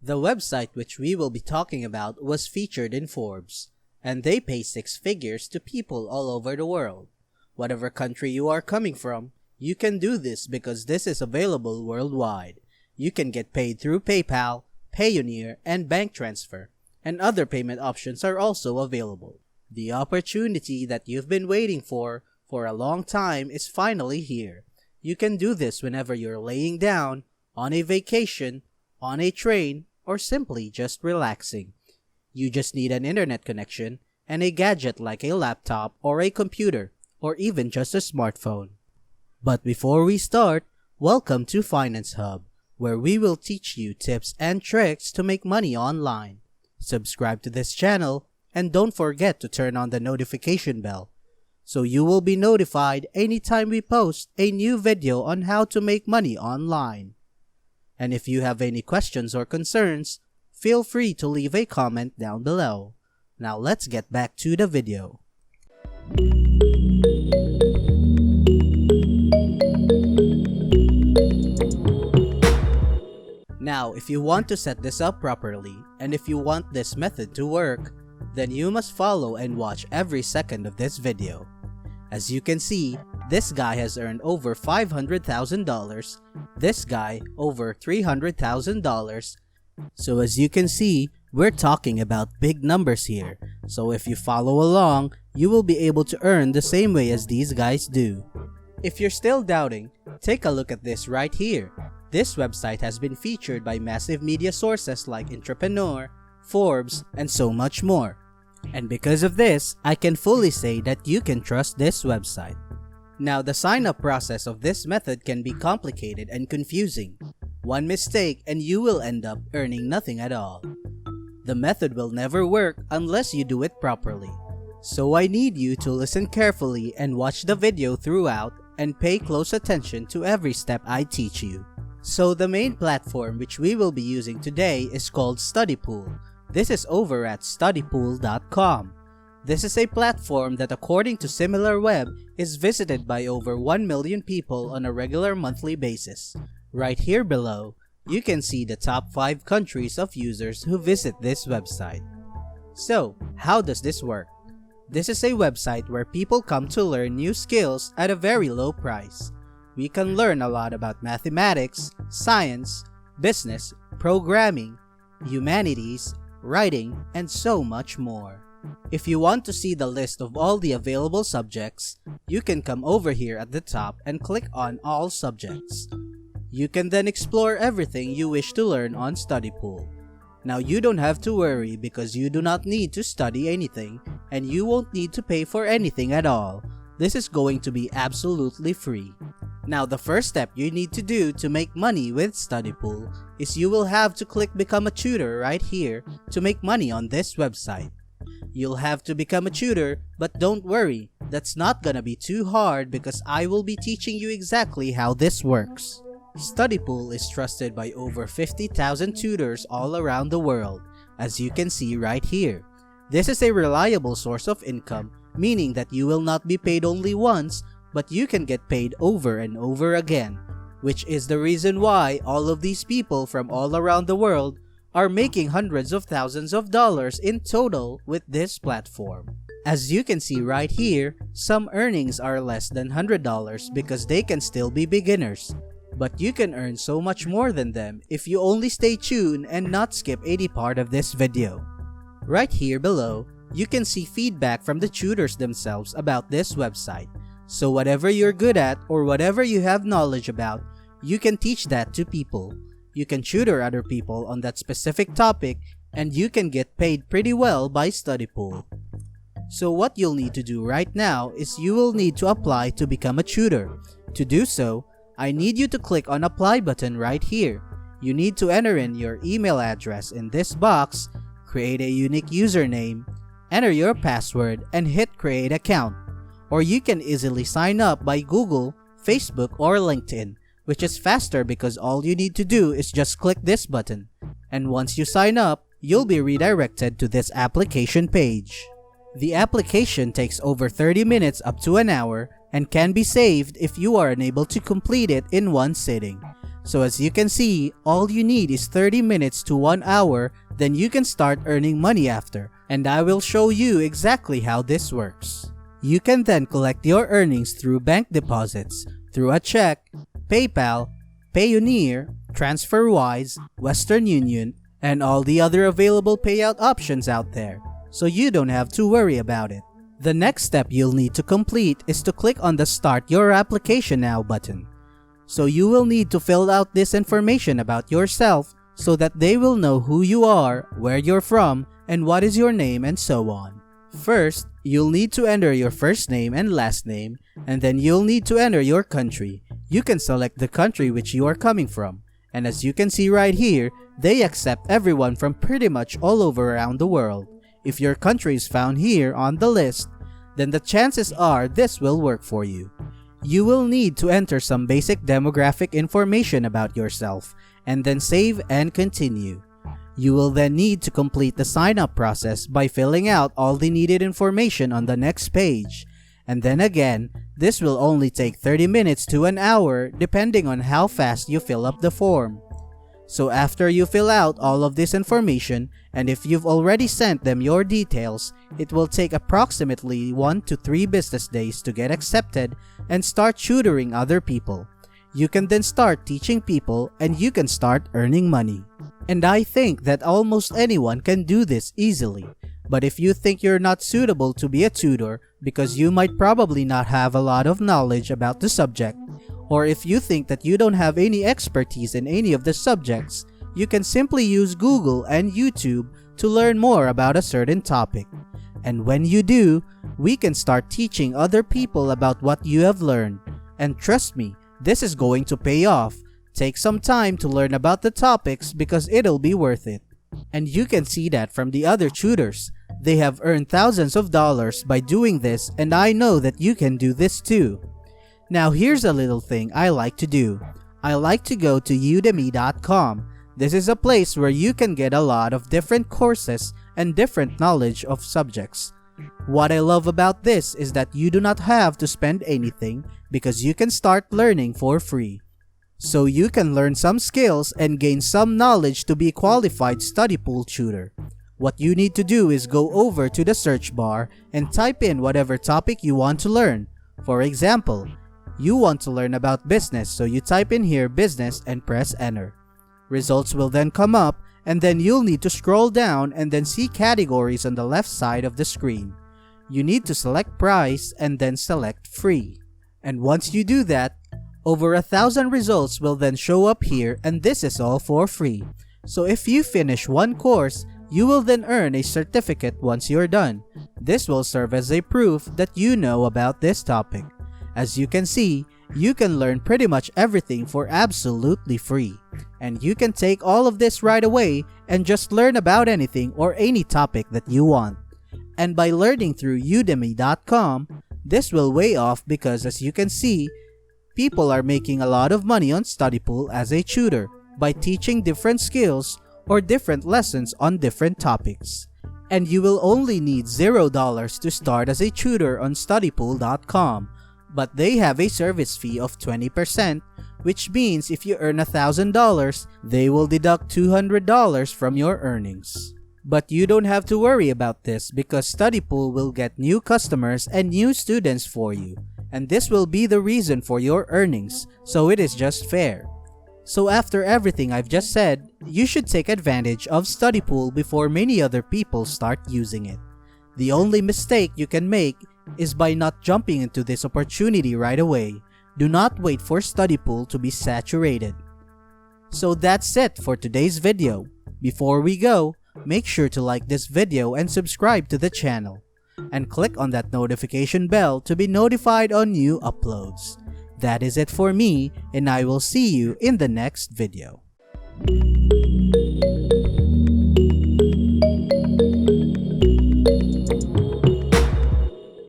The website which we will be talking about was featured in Forbes, and they pay six figures to people all over the world. Whatever country you are coming from, you can do this because this is available worldwide. You can get paid through PayPal, Payoneer, and bank transfer, and other payment options are also available. The opportunity that you've been waiting for a long time is finally here. You can do this whenever you're laying down, on a vacation, on a train, or simply just relaxing. You just need an internet connection and a gadget like a laptop or a computer, or even just a smartphone. But before we start, welcome to Finance Hub, where we will teach you tips and tricks to make money online. Subscribe to this channel and don't forget to turn on the notification bell, so you will be notified anytime we post a new video on how to make money online. And if you have any questions or concerns, feel free to leave a comment down below. Now let's get back to the video. Now, if you want to set this up properly, and if you want this method to work, then you must follow and watch every second of this video. As you can see, this guy has earned over $500,000, this guy over $300,000. So as you can see, we're talking about big numbers here. So if you follow along, you will be able to earn the same way as these guys do. If you're still doubting, take a look at this right here. This website has been featured by massive media sources like Entrepreneur, Forbes, and so much more. And because of this, I can fully say that you can trust this website. Now, the sign-up process of this method can be complicated and confusing. One mistake and you will end up earning nothing at all. The method will never work unless you do it properly. So I need you to listen carefully and watch the video throughout and pay close attention to every step I teach you. So the main platform which we will be using today is called StudyPool. This is over at studypool.com. This is a platform that, according to SimilarWeb, is visited by over 1 million people on a regular monthly basis. Right here below, you can see the top 5 countries of users who visit this website. So, how does this work? This is a website where people come to learn new skills at a very low price. We can learn a lot about mathematics, science, business, programming, humanities, writing, and so much more. If you want to see the list of all the available subjects, you can come over here at the top and click on All Subjects. You can then explore everything you wish to learn on StudyPool. Now you don't have to worry because you do not need to study anything and you won't need to pay for anything at all. This is going to be absolutely free. Now the first step you need to do to make money with StudyPool is you will have to click Become a Tutor right here to make money on this website. You'll have to become a tutor, but don't worry, that's not gonna be too hard because I will be teaching you exactly how this works. StudyPool is trusted by over 50,000 tutors all around the world, as you can see right here. This is a reliable source of income, meaning that you will not be paid only once, but you can get paid over and over again, which is the reason why all of these people from all around the world are making hundreds of thousands of dollars in total with this platform. As you can see right here, some earnings are less than $100 because they can still be beginners. But you can earn so much more than them if you only stay tuned and not skip any part of this video. Right here below, you can see feedback from the tutors themselves about this website. So whatever you're good at or whatever you have knowledge about, you can teach that to people. You can tutor other people on that specific topic and you can get paid pretty well by StudyPool. So what you'll need to do right now is you will need to apply to become a tutor. To do so, I need you to click on Apply button right here. You need to enter in your email address in this box, create a unique username, enter your password, and hit Create Account. Or you can easily sign up by Google, Facebook, or LinkedIn, which is faster because all you need to do is just click this button. And once you sign up, you'll be redirected to this application page. The application takes over 30 minutes up to an hour and can be saved if you are unable to complete it in one sitting. So as you can see, all you need is 30 minutes to 1 hour, then you can start earning money after, and I will show you exactly how this works. You can then collect your earnings through bank deposits, through a check, PayPal, Payoneer, TransferWise, Western Union, and all the other available payout options out there, so you don't have to worry about it. The next step you'll need to complete is to click on the Start Your Application Now button. So you will need to fill out this information about yourself so that they will know who you are, where you're from, and what is your name, and so on. First, you'll need to enter your first name and last name, and then you'll need to enter your country. You can select the country which you are coming from, and as you can see right here, they accept everyone from pretty much all over around the world. If your country is found here on the list, then the chances are this will work for you. You will need to enter some basic demographic information about yourself, and then save and continue. You will then need to complete the sign-up process by filling out all the needed information on the next page. And then again, this will only take 30 minutes to an hour depending on how fast you fill up the form. So after you fill out all of this information, and if you've already sent them your details, it will take approximately 1 to 3 business days to get accepted and start tutoring other people. You can then start teaching people and you can start earning money. And I think that almost anyone can do this easily. But if you think you're not suitable to be a tutor because you might probably not have a lot of knowledge about the subject, or if you think that you don't have any expertise in any of the subjects, you can simply use Google and YouTube to learn more about a certain topic. And when you do, we can start teaching other people about what you have learned. And trust me, this is going to pay off. Take some time to learn about the topics because it'll be worth it. And you can see that from the other tutors. They have earned thousands of dollars by doing this, and I know that you can do this too. Now here's a little thing I like to do. I like to go to udemy.com. This is a place where you can get a lot of different courses and different knowledge of subjects. What I love about this is that you do not have to spend anything because you can start learning for free. So you can learn some skills and gain some knowledge to be a qualified study pool tutor. What you need to do is go over to the search bar and type in whatever topic you want to learn. For example, you want to learn about business, so you type in here business and press enter. Results will then come up, and then you'll need to scroll down and then see categories on the left side of the screen. You need to select price and then select free. And once you do that, over 1,000 results will then show up here, and this is all for free. So if you finish one course, you will then earn a certificate once you're done. This will serve as a proof that you know about this topic. As you can see, you can learn pretty much everything for absolutely free. And you can take all of this right away and just learn about anything or any topic that you want. And by learning through udemy.com, this will weigh off because as you can see, people are making a lot of money on StudyPool as a tutor by teaching different skills or different lessons on different topics. And you will only need $0 to start as a tutor on StudyPool.com, but they have a service fee of 20%, which means if you earn $1,000, they will deduct $200 from your earnings. But you don't have to worry about this because StudyPool will get new customers and new students for you. And this will be the reason for your earnings, so it is just fair. So after everything I've just said, you should take advantage of StudyPool before many other people start using it. The only mistake you can make is by not jumping into this opportunity right away. Do not wait for StudyPool to be saturated. So that's it for today's video. Before we go, make sure to like this video and subscribe to the channel. And click on that notification bell to be notified on new uploads. That is it for me, and I will see you in the next video.